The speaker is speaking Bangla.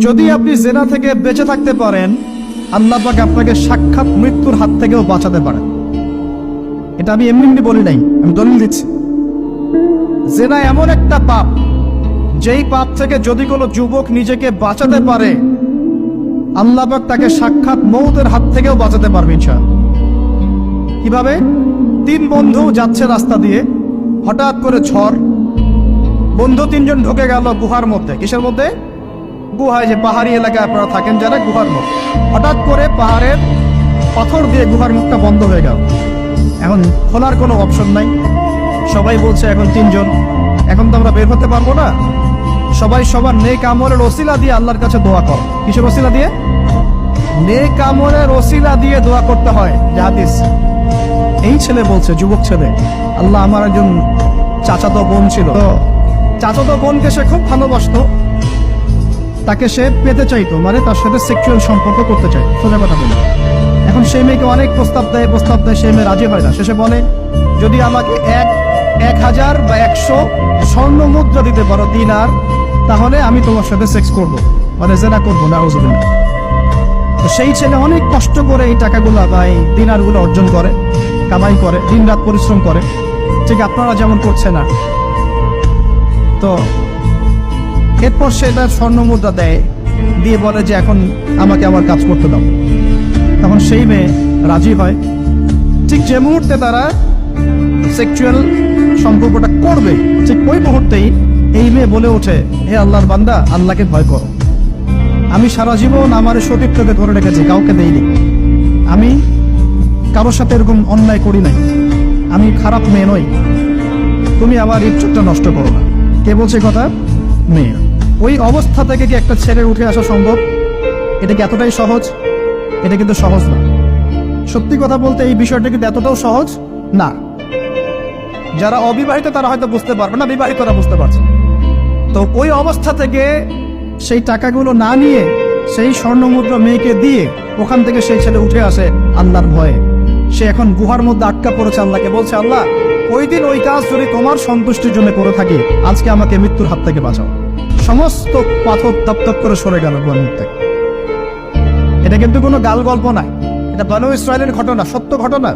যদি আপনি জেনা থেকে বেঁচে থাকতে পারেন, আল্লাহ পাক আপনাকে সাক্ষাৎ মৃত্যুর হাত থেকেও বাঁচাতে পারেন। এটা আমি এমনি এমনি বলি নাই, আমি দলিল দিচ্ছি। জেনা এমন একটা পাপ, যেই পাপ থেকে যদি কোনো যুবক নিজেকে বাঁচাতে পারে, আল্লাহ পাক তাকে সাক্ষাৎ মৌতের হাত থেকেও বাঁচাতে পারবে ইনশাআল্লাহ। কিভাবে? 3 বন্ধু যাচ্ছে রাস্তা দিয়ে, হঠাৎ করে ঝড়, বন্ধু 3 জন ঢুকে গেল গুহার মধ্যে। কিসের মধ্যে? গুহায়, যে পাহাড়ি এলাকায় আপনারা থাকেন যারা, গুহার মধ্যে। হঠাৎ করে পাহাড়ের পাথর দিয়ে গুহার মুখটা বন্ধ হয়ে গেল। এখন খোলার কোনো অপশন নাই। সবাই বলছে এখন 3 জন, এখন তো আমরা বের হতে পারবো না। সবাই সবার নেক আমলের ওসিলা দিয়ে আল্লাহর কাছে দোয়া কর। কিসের ওসিলা দিয়ে? নেক আমলের ওসিলা দিয়ে দোয়া করতে হয়। যে হাদিস, এই ছেলে বলছে, যুবক ছেলে, আল্লাহ আমার একজন চাচাতো বোন ছিল, তো চাচাতো বোনকে সে খুব ভালোবাসতো, তাকে সে পেতে চাইতো, মানে তার সাথে সেক্সুয়াল সম্পর্ক করতে চাই, সোজা কথা বলে। এখন সেই মেয়েকে অনেক প্রস্তাব দেয়, সেই মেয়ে রাজি হয় না। শেষে বলে, যদি আমাকে 1000 বা 100 স্বর্ণ মুদ্রা দিতে পারো, দিনার, তাহলে আমি তোমার সাথে সেক্স করবো, মানে জেনা করবো না। তো সেই ছেলে অনেক কষ্ট করে এই টাকাগুলা বা এই দিনারগুলো অর্জন করে, কামাই করে, দিন রাত পরিশ্রম করে, ঠিক আপনারা যেমন করছে না। তো এরপর সে তার স্বর্ণ মুদ্রা দেয়, দিয়ে বলে যে এখন আমাকে আমার কাজ করতে দাও। তখন সেই মেয়ে রাজি হয়। ঠিক যে মুহূর্তে তারা সেক্সুয়াল সম্পর্কটা করবে, ঠিক ওই মুহূর্তেই এই মেয়ে বলে ওঠে, হে আল্লাহর বান্দা, আল্লাহকে ভয় করো। আমি সারা জীবন আমার সতীত্বকে ধরে রেখেছি, কাউকে দেইনি। আমি কারোর সাথে এরকম অন্যায় করি নাই, আমি খারাপ মেয়ে নই, তুমি আমার ইজ্জতটা নষ্ট করো না। কে বলছে কথা? মেয়ে। ওই অবস্থা থেকে কি একটা ছেলের উঠে আসা সম্ভব? এটা কি এতটাই সহজ? এটা কিন্তু সহজ না। সত্যি কথা বলতে এই বিষয়টা কিন্তু এতটাও সহজ না। যারা অবিবাহিত তারা হয়তো বুঝতে পারবে না, বিবাহিতরা বুঝতে পারছে। তো ওই অবস্থা থেকে সেই টাকাগুলো না নিয়ে সেই স্বর্ণ মুদ্রা মেয়েকে দিয়ে ওখান থেকে সেই ছেলে উঠে আসে আল্লাহর ভয়ে। সে এখন গুহার মধ্যে আটকা পড়েছে, আল্লাহকে বলছে, আল্লাহ, ওই দিন ওই কাজ যদি তোমার সন্তুষ্টির জন্য করে থাকি, আজকে আমাকে মৃত্যুর হাত থেকে বাঁচাও। সমস্ত পাথর তপ করে সরে গেল গুহার মুখ থেকে। এটা কিন্তু কোনো গাল গল্প নয়, এটা বনু ইসরায়েলের ঘটনা, সত্য ঘটনা।